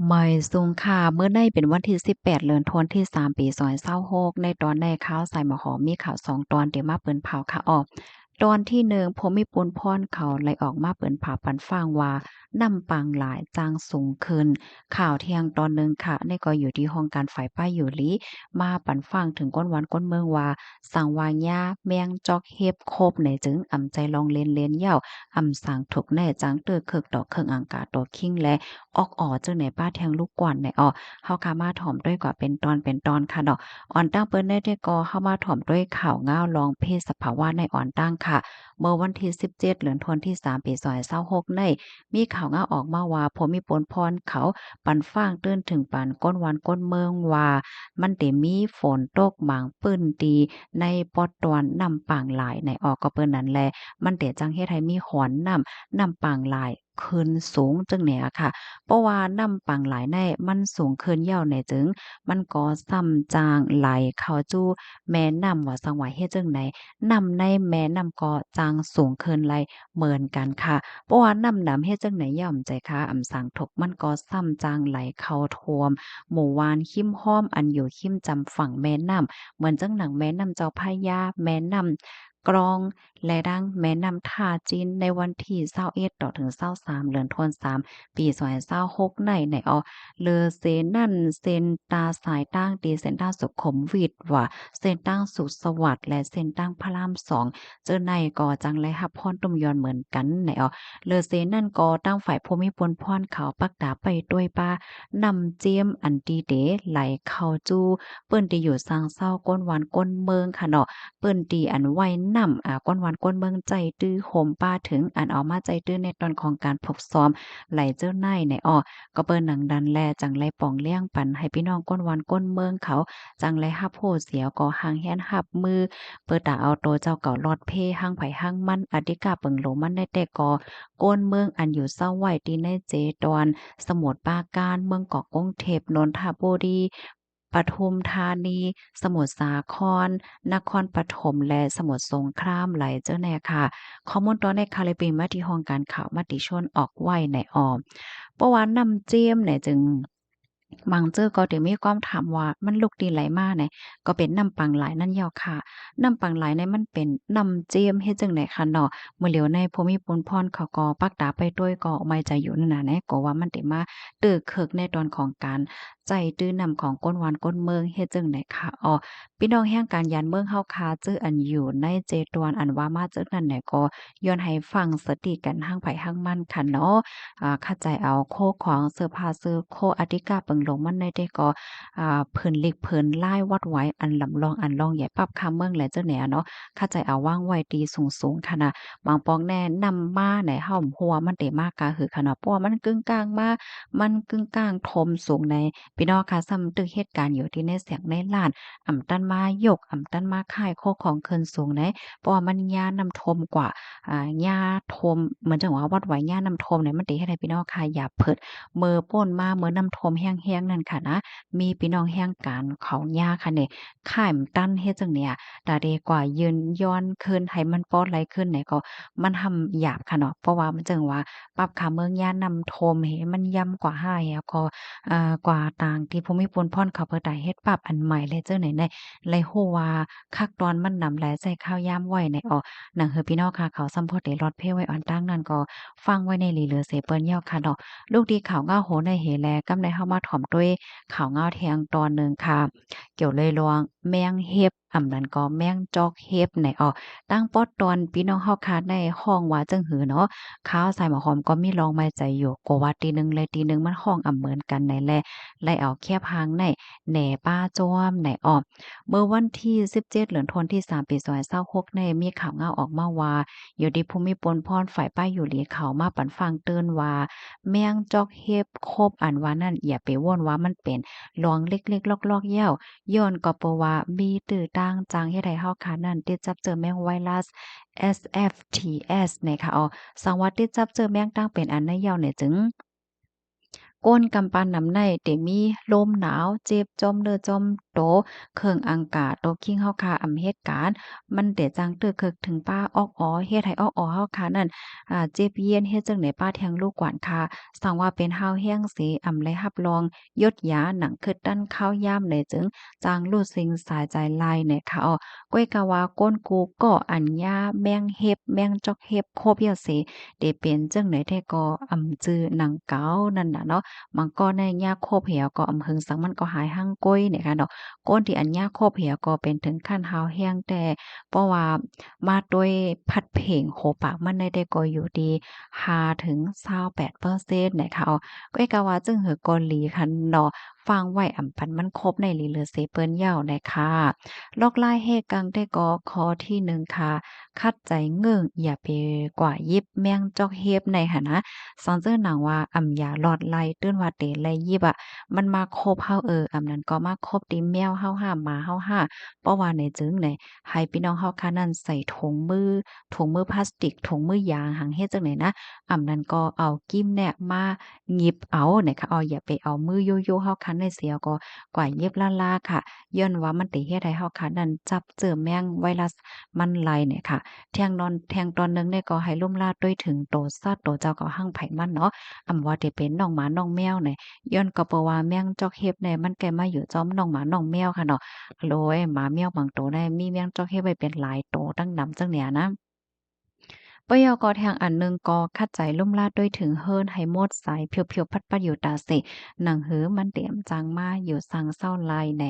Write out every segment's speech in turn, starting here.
ไม่สูงค่ะเมื่อในเป็นวันที่18เดือนธันวาคมที่3ปี2026ในตอนในข่าวใส่หมอหอมมีข่าว2ตอนที่มาเปิ้นเผาค่ะอ้อตอนที่1ผมมีปุนพรเขาไหลออกมาเปิ้นเผาปันฟังว่านำปังหลายจางสูงขึ้นข่าวเที่ยงตอนหนึ่งค่ะนี่ก็อยู่ที่ห้องการฝ่ายป้ายอยู่ลีมาปันฟังถึงก้นวันก้นเมืองว่าสังวาญาแมงจอกเฮ็บครบในจึงอำใจลองเล่นๆเหย้าอำสางถูกแน่จางเตื้อเคิกดอกเคิงอังกาตัวคิงและ ออกอ๋อจังไหนป้าแทงลูกกวนไหนอ้อเฮาก็มาถ่อมด้วยกว่าเป็นตอนเป็นตอนค่ะเนาะอ่อนตั้งเปิ้นได้ก็เข้ามาถ่อมด้วยข่าวง้าวรองเพศสภาวะในอ่อนตั้งค่ะเมื่อวันที่17เดือนธันวาคมที่3ปี2026ในมีข่าวง้าวออกมาว่าผมมีปนพรเขาปันฟ้างตื้นถึงปานก้นวันก้นเมืองว่ามันได้มีฝนตกหมางปื้นดีในปอดตวนนำปางหลายในออกก็เปิ้นนั้นแลมันเดจังเฮ็ดให้มีหอนนำปางหลายขึ้นสูงจังแหนอะค่ะ เพราะว่าน้ำปังหลายในมันสูงขึ้นยาวแหน่จึงมันก็ซ้ำจางไหลเข้าจู้แม่น้ำว่าสังว่าเฮ็ดจั่งใดน้ำในแม่น้ำก็จางสูงขึ้นไลเหมือนกันค่ะเพราะว่าน้ำเฮ็ดจั่งใดย่อมใจค่ะอำสางทกมันก็ซ้ำจางไหลเข้าท่วมหมู่บ้านคิมฮ้อมอันอยู่คิมจำฝั่งแม่น้ำเหมือนจังหนังแม่น้ำเจ้าพระยาแม่น้ำกรองและดังแม่น้ำท่าจีนในวันที่21ต่อถึง23เดือนธันวาคม ปี2026ในออเลอเซนั่นเซนตาสายตั้งดีเซนต้าสุขุมวิทว่าเส้นตั้งสุขสวัสดิ์และเส้นตั้งพระราม2เจอในก่อจังไรรับพรตุ่มยอนเหมือนกันในออเลอเซนั่นก็ตั้งฝ่ายภูมิพลพรเขาปักดาไปด้วยป้านำเจียมอันดีเดไหลเข้าจู้เปิ้นที่อยู่สร้างเศร้าก้นหวานก้นเมืองค่ะเนาะเปิ้นตีอันไว้นำก้นหวานก้นเมืองใจตื้อโฮมป้าถึงอันเอามาใจตื้อในตอนของการฝึกซ้อม ไหลเจ้าในในอ้อก็เปิ้นหนังดันแลจังไรป่องเลี้ยงปันให้พี่น้องก้นวันก้นเมืองเขาจังไรฮับโพเสียก็หางแฮนหับมือเปิดตาเอาโตเจ้าเก่ารอดเพหังไผหังมันอธิกาเปิงโหลมันได้แต่ก็ก้นเมืองอันอยู่เศร้าไหวตีในเจดอนสมุทรปราการเมืองเกาะกงเทพนนทบุรีปทุมธานีสมุทรสาครนครปฐมและสมุทรสงครามไหลเจ้าแน่ค่ะข้อมูลตอนในคาลิปมาที่ห้องการข่าวมติชนออกไว้ในออม เพราะว่าน้ำเจียมเนี่ยจึงบางเจ้อก็ถึงมีความถามว่ามันลูกดีไหลมาเนี่ยก็เป็นน้ำปังหลายนั่นยอค่ะน้ำปังหลายเนี่ยมันเป็นน้ำเจียมเฮ็ดจังได๋คะเนาะเมื่อเหลียวในภูมิพลพรเขาก็ปักดาไปด้วยก็ไม่ใจอยู่นั่นน่ะแหนะก็ว่ามันได้มาตื้อเคิกในตอนของการใจตื้อน้ำของก้นหวานก้นเมืองเฮ็ดจังได๋คะอ้อพี่น้องแห่งการยานเมืองเฮาคาจื้ออันอยู่ในเจตวนอันว่ามาจักนั้นเนี่ยก็ย้อนให้ฟังสติกันหั้งไผหั้งมันค่ะเนาะ เข้าใจเอาโคของเสื้อผ้าซื้อโคอธิกาเปิงหลงมันได้ได้ก็เพิ่นลิกเพิ่นลายวัดไว้อันลำลองอันลองใหญ่ปรับคำเมืองแหละเจ้าแหน่เนาะเข้าใจเอาว่างไว้ตีสูงๆค่ะนะบางปองแน่นำมาไหนเฮาหัวมันได้มากกะหือค่ะเนาะเพราะว่ามันกึ่งกลางมามันกึ่งกลางทมสูงในพี่น้องค่ะซ้ำตึกเหตุการณ์อยู่ที่ในเสียงในล้านอำตันมายกอำตันมาค่ายโคของเคินสูงในเพราะว่ามันยานำทมกว่า หญ้าทมเหมือนจังว่าวัดไหวหญ้านำทมเนี่ยมันสิเฮ็ดให้พี่น้องค่ะอย่าเพิดมื้อป่นมามื้อน้ำท่วมแห้งๆนั่นค่ะนะมีพี่น้องแห่งการเขาหญ้าค่ะนี่ข่ายมันตันเฮ็ดจั่งเนี่ยตาเดกว่ายืนย้อนขึ้นให้มันปลอดไหลขึ้นเนี่ยก็มันทำหยาบค่ะเนาะเพราะว่ามันจังว่าปรับค่าเมืองหญ้านำท่วมให้มันย่ำกว่าห้าแล้วก็กว่าต่างที่ภูมิพลพรเขาเพิ่นได้เฮ็ดปรับอันใหม่เลยจั่งใดได้เลยฮู้ว่าคักตอนมันนำแลใส่ข้าวยามไว้ในออ หนังเฮอพี่น้องค่ะเขาซัมพอร์ตได้รอดเพไว้อ่อนตั้งนั่นก็ฟังไว้ในหลีเหลือเสเปิ้นยาวค่ะเนาะลูกดีข่าวเงาโหในเหแลกำได้เฮามาถ่อมด้วยข่าวเงาแทงตอนหนึ่งค่ะเกี่ยวเลยลวงแมงเห็บอำนั้นก็แมงจอกเห็บไหนอ้อตั้งป๊อดตอนพี่น้องเฮาค่ะได้ห้องว่าจังหือเนาะข้าวใส่หมอหอมก็มีลองไม้ใจอยู่ก็ว่าตีหนึ่งเลยตีหนึ่งมันห้องเหมือนกันไหนแลไล่เอาแคบหางในแหน่ป้าจ้อมไหนอ้อเมื่อวันที่17เดือนธันวาคมที่3ปี2026ในมีข่าวเงาออกมาว่า อยู่ดีภูมิพลพรฝ่ายป้ายอยู่หลีเขามาปันฟังเตือนว่าแมงจอกเห็บคบอันว่านั่นอย่าไปว่นว่ามันเป็นลองเล็กๆลอกๆเหย้าย้อนก็เพราะว่ามีตื้อต่างจางเฮ็ดให้เฮาค่ะนั้นติดจับเจอแมงไวรัส SFTS นะคะอ๋อสังว่าติดจับเจอแมงต่างเป็นอันในเหย้าเนี่ยจึง ก้นกำปั้นนำในเตมีลมหนาวเจ็บจอมเด้อจอมโตเครื่องอังกาโตคิงเฮาคาอำเหตุการณ์มันเตจังตึกคึกถึงป้าออกอ๋อเฮ็ดให้ออกอ๋อเฮาคานั่นเจ็บเยียนเฮ็ดจังได๋ป้าแทงลูกกวานคาสังว่าเป็นฮาวแห้งเสอำเลยรับรองยศหยาหนังคึดดั้นข้าวยามเลยจึงจางรู้สิ่งสายใจลายเนี่ยค่ะอ้อก้อยกะว่าก้นกูก็อัญญาแม่งเฮ็บแม่งจอกเฮ็บโคบยาเสเดเป็นจังได๋แท้ก็อำจื้อหนังเก๋านั่นน่ะเนาะ มันก็ในยาโคบเหี่ยวก็อำหึงสังมันก็หายหั่งก้อยเนี่ยค่ะเนาะก้นที่อันยาโคบเหี่ยวก็เป็นถึงขั้นหาวแห้งแต่เพราะว่ามาด้วยพัดเพ่งโหปากมันได้ก็อยู่ดี5ถึง28%นะคะอ๋อก้อยกะว่าจึงหือเกาหลีคันเนาะฟังไว้อำปันมันครบในหลีเหลือเสเปิ้นยาวนะคะลอกลายเฮกังได้ก็ข้อที่1ค่ะคัดใจเงิ่งอย่าไปกว่ายิบแมงจอกเฮ็บในหันนะ ซอนเจอหนังว่าอำยาหลอดไล่ตื้นว่าเตไล่ยิบอะมันมาครบเฮาอำนั้นก็มาครบติแมวเฮาห้าหมาเฮาห้าเพราะว่าในจึงไหนให้พี่น้องเฮาค่ะนั้นใส่ถุงมือพลาสติกถุงมือยางหังเฮ็ดจังไดนะอำนั้นก็เอากิ้มเนี่ยมาหยิบเอานะคะอย่าไปเอามือโยๆเฮาคันได้เสียก็กว่าเย็บล่าๆค่ะย้อนว่ามันติเฮ็ดให้เฮาค่ะนั้นจับเจอแมงไวรัสมันไล่เนี่ยค่ะ แทงตอนหนึ่งเนี่ยก็ให้ล่มลาดด้วยถึงโตซาดโตเจ้าก็หั่งไผมันเนาะอำว่าที่เป็นน้องหมาน้องแมวเนี่ยย้อนก็เพราะว่าแมงจอกเห็บเนี่ยมันแกมาอยู่จ้อมน้องหมาน้องแมวค่ะเนาะโลยหมาแมวบางโตเนี่ยมีแมงจอกเห็บไว้เป็นหลายโตตั้งนำจังเนี่ยนะ ปยกแทงอันหนึ่งก็คัดใจลุ่มลาดด้วยถึงเฮิรนให้หมดสายเพียวๆพัดปัดอยู่ตาเสหนังหือมันเตรียมจังมาอยู่สังเศร้าลายใน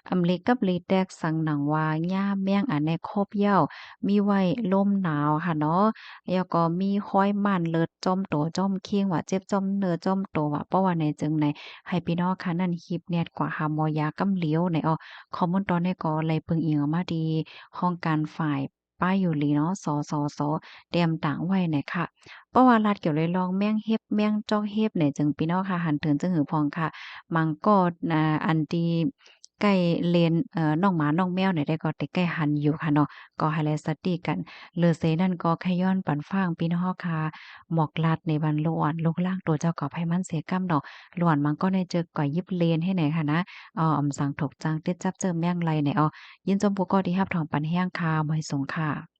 อำลิกับลีแตกสังหนังว่าย่าแม่งอันในครบเหย้ามีไว้ลมหนาวค่ะเนาะแล้วก็มีค้อยม่านเลิศจ้อมโตจ้อมเคียงว่าเจ็บจ้อมเนื้อจ้อมโตว่าเพราะว่าในจึงในให้พี่น้องค่ะนั่นฮิบเนียดกว่าหาหมอยากำเหลียวในข้อมูลตอนนี้ก็เลยเพิ่งอิงออกมาดีห้องการฝ่ายป้ายอยู่หลีเนาะสเตรียมต่างไว้น่ะค่ะเพราะว่ารัฐเกี่ยวเลยลองแม่งเฮ็บแม่งจอกเฮ็บเนี่ยจึงพี่น้องค่ะหันเถินจึงหือพองค่ะมังก็อันที่ใกล้เลนน้องหมาน้องแมวเนี่ยได้ก็ได้ใกล้หันอยู่ค่ะเนาะก็ให้แลสติกันเลอเซนั่นก็แค่ย้อนปันฟ้างพี่น้องค่ะหมอกลัดในบันโลอ่อนลูกล่างตัวเจ้าก็ไผมันเสียกำดอกหลวนมันก็ได้เจอก่อยยิบเลนให้ไหนค่ะนะอำสังถกจังติดจับเจอแม่งไรเนี่ยยินจมผู้ก็ที่รับถองปันแห้งค่ะบ่ให้สงค่ะ